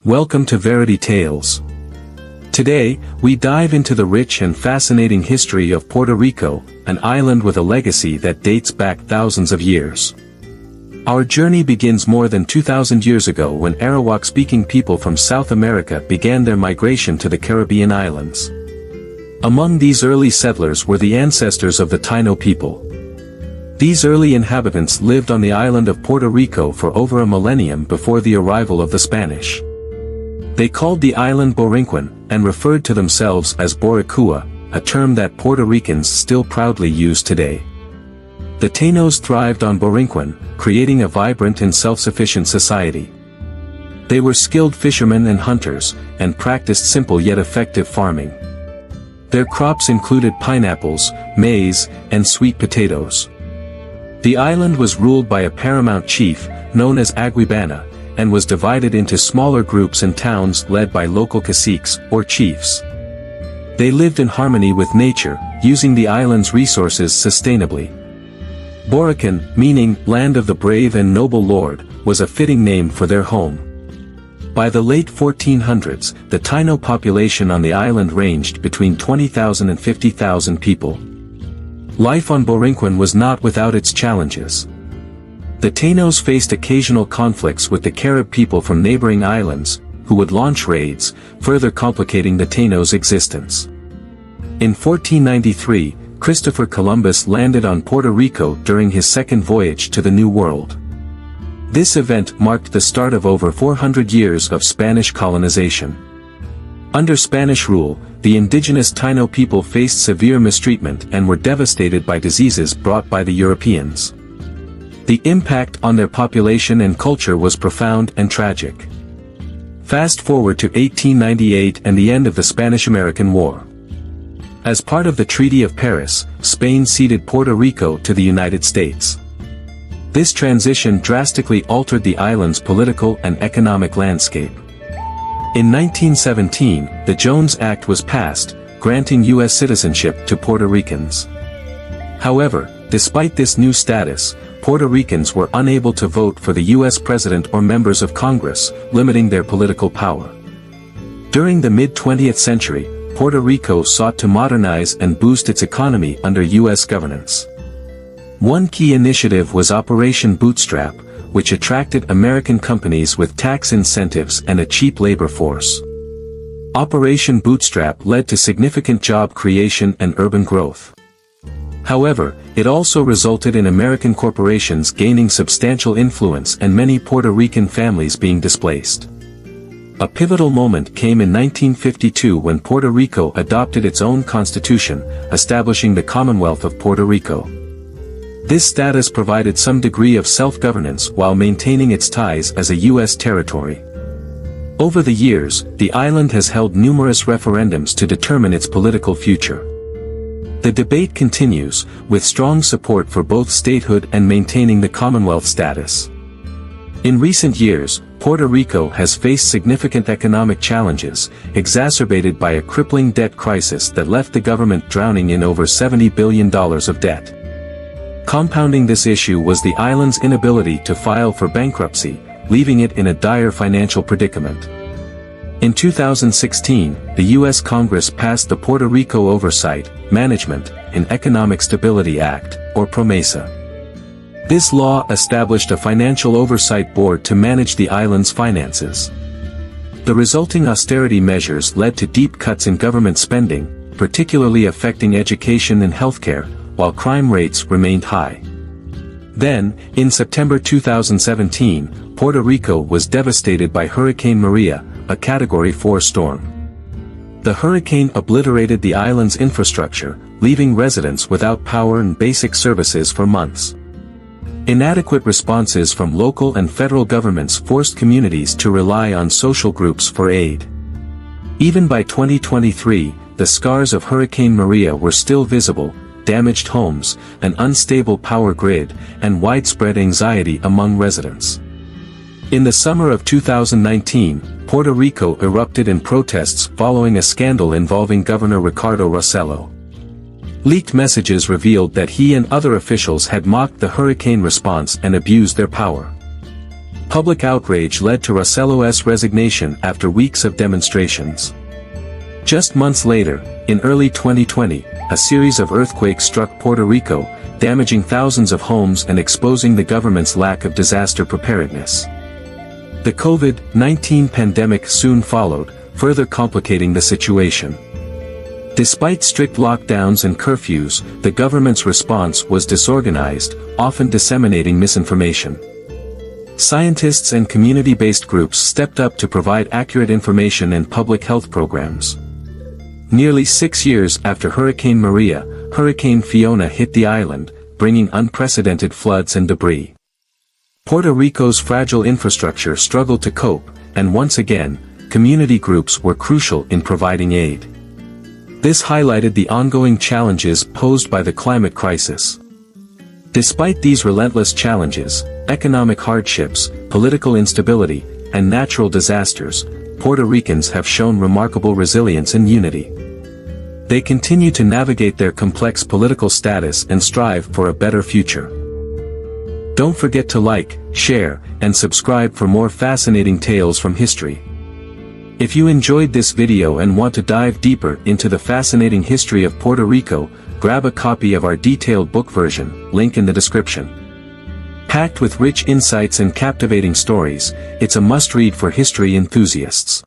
Welcome to Verity Tales. Today, we dive into the rich and fascinating history of Puerto Rico, an island with a legacy that dates back thousands of years. Our journey begins more than 2,000 years ago when Arawak-speaking people from South America began their migration to the Caribbean islands. Among these early settlers were the ancestors of the Taino people. These early inhabitants lived on the island of Puerto Rico for over a millennium before the arrival of the Spanish. They called the island Borinquen, and referred to themselves as Boricua, a term that Puerto Ricans still proudly use today. The Tainos thrived on Borinquen, creating a vibrant and self-sufficient society. They were skilled fishermen and hunters, and practiced simple yet effective farming. Their crops included pineapples, maize, and sweet potatoes. The island was ruled by a paramount chief, known as Aguibana, and was divided into smaller groups and towns led by local caciques, or chiefs. They lived in harmony with nature, using the island's resources sustainably. Borican, meaning land of the brave and noble lord, was a fitting name for their home. By the late 1400s, the Taino population on the island ranged between 20,000 and 50,000 people. Life on Borinquen was not without its challenges. The Tainos faced occasional conflicts with the Carib people from neighboring islands, who would launch raids, further complicating the Tainos' existence. In 1493, Christopher Columbus landed on Puerto Rico during his second voyage to the New World. This event marked the start of over 400 years of Spanish colonization. Under Spanish rule, the indigenous Taino people faced severe mistreatment and were devastated by diseases brought by the Europeans. The impact on their population and culture was profound and tragic. Fast forward to 1898 and the end of the Spanish-American War. As part of the Treaty of Paris, Spain ceded Puerto Rico to the United States. This transition drastically altered the island's political and economic landscape. In 1917, the Jones Act was passed, granting U.S. citizenship to Puerto Ricans. However, despite this new status, Puerto Ricans were unable to vote for the U.S. president or members of Congress, limiting their political power. During the mid-20th century, Puerto Rico sought to modernize and boost its economy under U.S. governance. One key initiative was Operation Bootstrap, which attracted American companies with tax incentives and a cheap labor force. Operation Bootstrap led to significant job creation and urban growth. However, it also resulted in American corporations gaining substantial influence and many Puerto Rican families being displaced. A pivotal moment came in 1952 when Puerto Rico adopted its own constitution, establishing the Commonwealth of Puerto Rico. This status provided some degree of self-governance while maintaining its ties as a U.S. territory. Over the years, the island has held numerous referendums to determine its political future. The debate continues, with strong support for both statehood and maintaining the Commonwealth status. In recent years, Puerto Rico has faced significant economic challenges, exacerbated by a crippling debt crisis that left the government drowning in over $70 billion of debt. Compounding this issue was the island's inability to file for bankruptcy, leaving it in a dire financial predicament. In 2016, the U.S. Congress passed the Puerto Rico Oversight, Management, and Economic Stability Act, or PROMESA. This law established a financial oversight board to manage the island's finances. The resulting austerity measures led to deep cuts in government spending, particularly affecting education and healthcare, while crime rates remained high. Then, in September 2017, Puerto Rico was devastated by Hurricane Maria, a Category 4 storm. The hurricane obliterated the island's infrastructure, leaving residents without power and basic services for months. Inadequate responses from local and federal governments forced communities to rely on social groups for aid. Even by 2023, the scars of Hurricane Maria were still visible: damaged homes, an unstable power grid, and widespread anxiety among residents. In the summer of 2019, Puerto Rico erupted in protests following a scandal involving Governor Ricardo Rossello. Leaked messages revealed that he and other officials had mocked the hurricane response and abused their power. Public outrage led to Rosello's resignation after weeks of demonstrations. Just months later, in early 2020, a series of earthquakes struck Puerto Rico, damaging thousands of homes and exposing the government's lack of disaster preparedness. The COVID-19 pandemic soon followed, further complicating the situation. Despite strict lockdowns and curfews, the government's response was disorganized, often disseminating misinformation. Scientists and community-based groups stepped up to provide accurate information and public health programs. Nearly 6 years after Hurricane Maria, Hurricane Fiona hit the island, bringing unprecedented floods and debris. Puerto Rico's fragile infrastructure struggled to cope, and once again, community groups were crucial in providing aid. This highlighted the ongoing challenges posed by the climate crisis. Despite these relentless challenges, economic hardships, political instability, and natural disasters, Puerto Ricans have shown remarkable resilience and unity. They continue to navigate their complex political status and strive for a better future. Don't forget to like, share, and subscribe for more fascinating tales from history. If you enjoyed this video and want to dive deeper into the fascinating history of Puerto Rico, grab a copy of our detailed book version, link in the description. Packed with rich insights and captivating stories, it's a must-read for history enthusiasts.